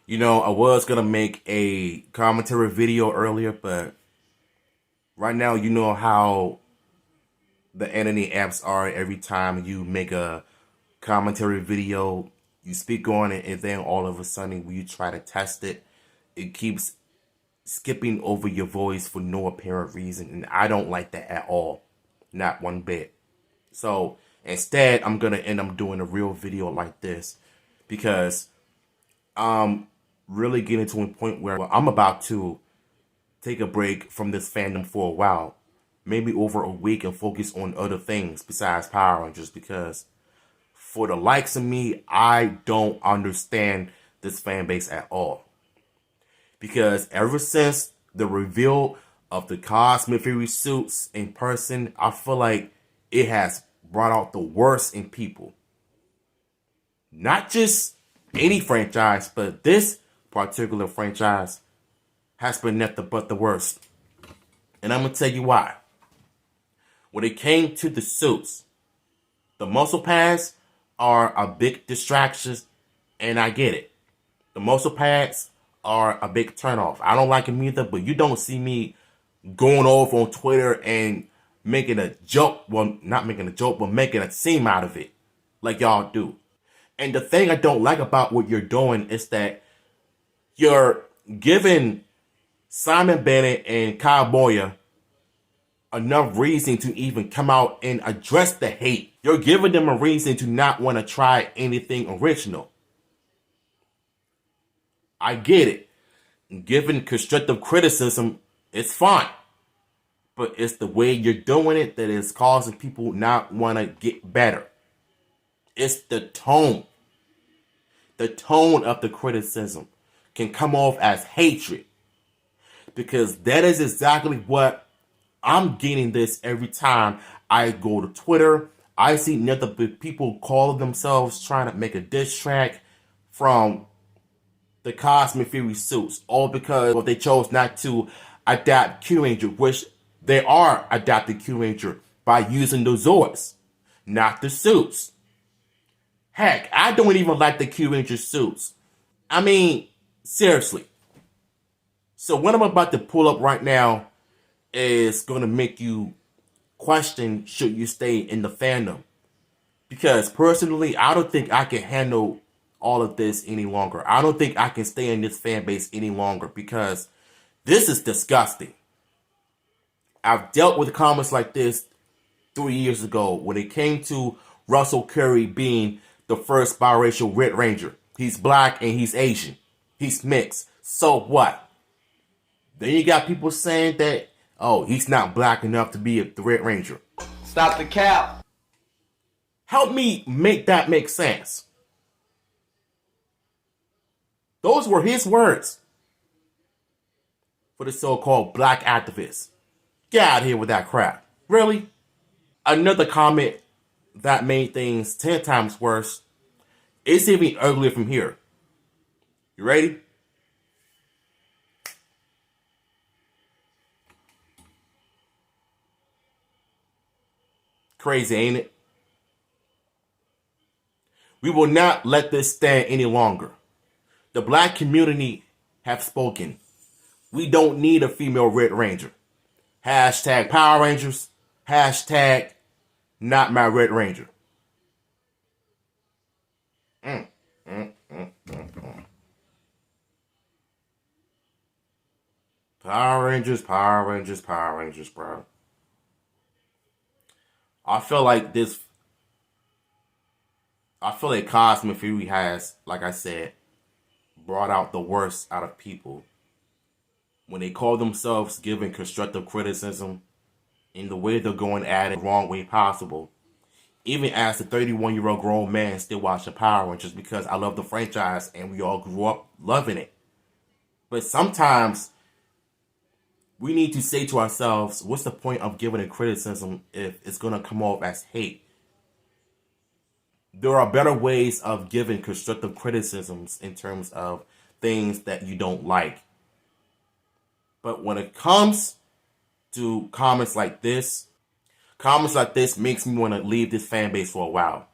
You know, I was gonna make a commentary video earlier, but right now, you know how the internet apps are. Every time you make a commentary video, you speak on it, and then all of a sudden, when you try to test it, it keeps skipping over your voice for no apparent reason, and I don't like that at all, not one bit. So instead, I'm gonna end up doing a real video like this because I'm really getting to a point where I'm about to take a break from this fandom for a while, maybe over a week, and focus on other things besides Power Rangers, because for the likes of me, I don't understand this fan base at all. Because ever since the reveal of the Cosmic Fury suits in person, I feel like it has brought out the worst in people. Not just any franchise, but this particular franchise has been nothing but the worst. And I'm going to tell you why. When it came to the suits, the muscle pads are a big distraction, and I get it. The muscle pads are a big turnoff. I don't like them either, but you don't see me going off on Twitter and making a joke. Well, not making a joke, but making a scene out of it like y'all do. And the thing I don't like about what you're doing is that you're giving Simon Bennett and Kyle Moya enough reason to even come out and address the hate. You're giving them a reason to not want to try anything original. I get it. Giving constructive criticism is fine. But it's the way you're doing it that is causing people not want to get better. It's the tone. The tone of the criticism can come off as hatred. Because that is exactly what I'm getting this every time I go to Twitter. I see nothing people call themselves trying to make a diss track from the Cosmic Fury suits, all because they chose not to adapt Kyuranger, which they are adapting Kyuranger by using the Zords, not the suits. Heck, I don't even like the Kyuranger suits. I mean, seriously. So what I'm about to pull up right now is going to make you question, should you stay in the fandom? Because personally, I don't think I can handle all of this any longer. I don't think I can stay in this fan base any longer because this is disgusting. I've dealt with comments like this 3 years ago when it came to Russell Curry being the first biracial Red Ranger. He's black and he's Asian. He's mixed. So what? Then you got people saying that, oh, he's not black enough to be the Red Ranger. Stop the cap. Help me make that make sense. Those were his words for the so-called black activists. Get out of here with that crap. Really? Another comment that made things 10 times worse. It's even uglier from here. You ready? Crazy, ain't it? We will not let this stand any longer. The black community have spoken. We don't need a female Red Ranger. Hashtag Power Rangers. Hashtag not my Red Ranger. Power Rangers, Power Rangers, Power Rangers, bro. I feel like Cosmic Fury has, like I said, brought out the worst out of people. When they call themselves giving constructive criticism in the way they're going at it the wrong way possible. Even as a 31-year-old grown man still watching Power Rangers because I love the franchise and we all grew up loving it. But sometimes we need to say to ourselves, what's the point of giving a criticism if it's going to come off as hate? There are better ways of giving constructive criticisms in terms of things that you don't like. But when it comes to comments like this makes me want to leave this fan base for a while.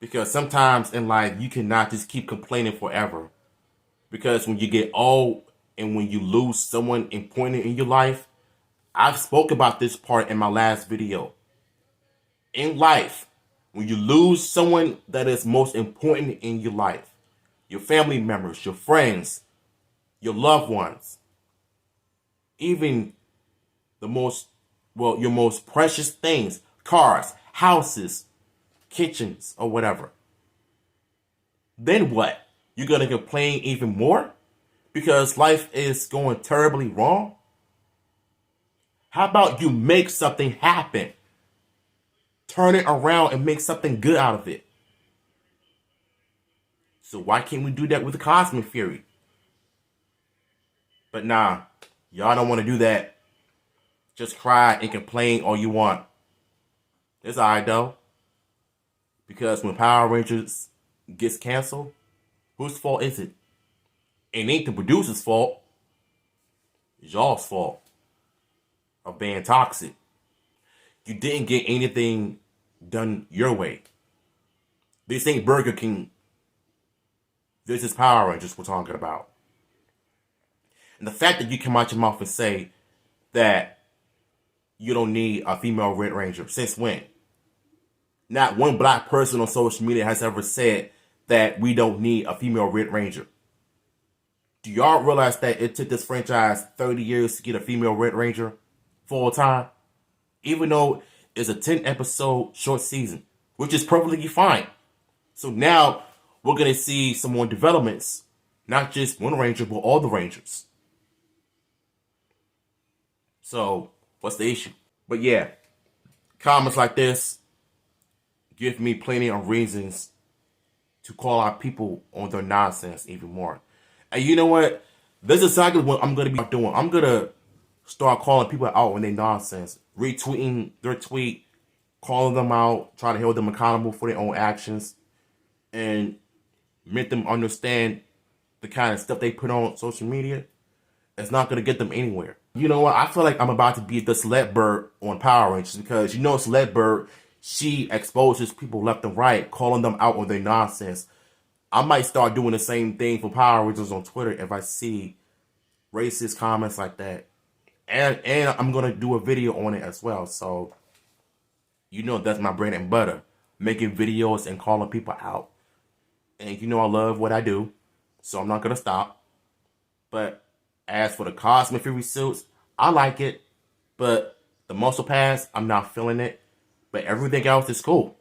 Because sometimes in life, you cannot just keep complaining forever. Because when you get old and when you lose someone important in your life, I've spoke about this part in my last video. In life, when you lose someone that is most important in your life, your family members, your friends, your loved ones, even the most, well, your most precious things, cars, houses, kitchens, or whatever. Then what? You're going to complain even more because life is going terribly wrong? How about you make something happen? Turn it around and make something good out of it. So why can't we do that with the cosmic theory? But nah, y'all don't want to do that. Just cry and complain all you want. It's alright though. Because when Power Rangers gets canceled, whose fault is it? It ain't the producer's fault. It's y'all's fault of being toxic. You didn't get anything done your way. This ain't Burger King. This is Power Rangers we're talking about. And the fact that you come out your mouth and say that you don't need a female Red Ranger, since when? Not one black person on social media has ever said that we don't need a female Red Ranger. Do y'all realize that it took this franchise 30 years to get a female Red Ranger full time? Even though it's a 10 episode short season, which is perfectly fine. So now we're going to see some more developments. Not just one Ranger, but all the Rangers. So what's the issue? But yeah, comments like this give me plenty of reasons to call out people on their nonsense even more. And you know what? This is exactly what I'm going to be doing. I'm going to start calling people out on their nonsense. Retweeting their tweet, calling them out, trying to hold them accountable for their own actions, and make them understand the kind of stuff they put on social media. It's not going to get them anywhere. You know what? I feel like I'm about to be the Celeb Bird on Power Rangers because, you know, Celeb Bird, she exposes people left and right, calling them out on their nonsense. I might start doing the same thing for Power Rangers on Twitter if I see racist comments like that. And I'm going to do a video on it as well. So, you know, that's my bread and butter. Making videos and calling people out. And you know I love what I do. So I'm not going to stop. But as for the Cosmic Fury suits, I like it. But the muscle pass, I'm not feeling it. But everything else is cool.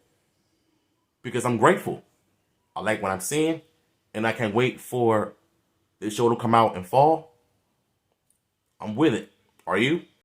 Because I'm grateful. I like what I'm seeing. And I can't wait for this show to come out in fall. I'm with it. Are you?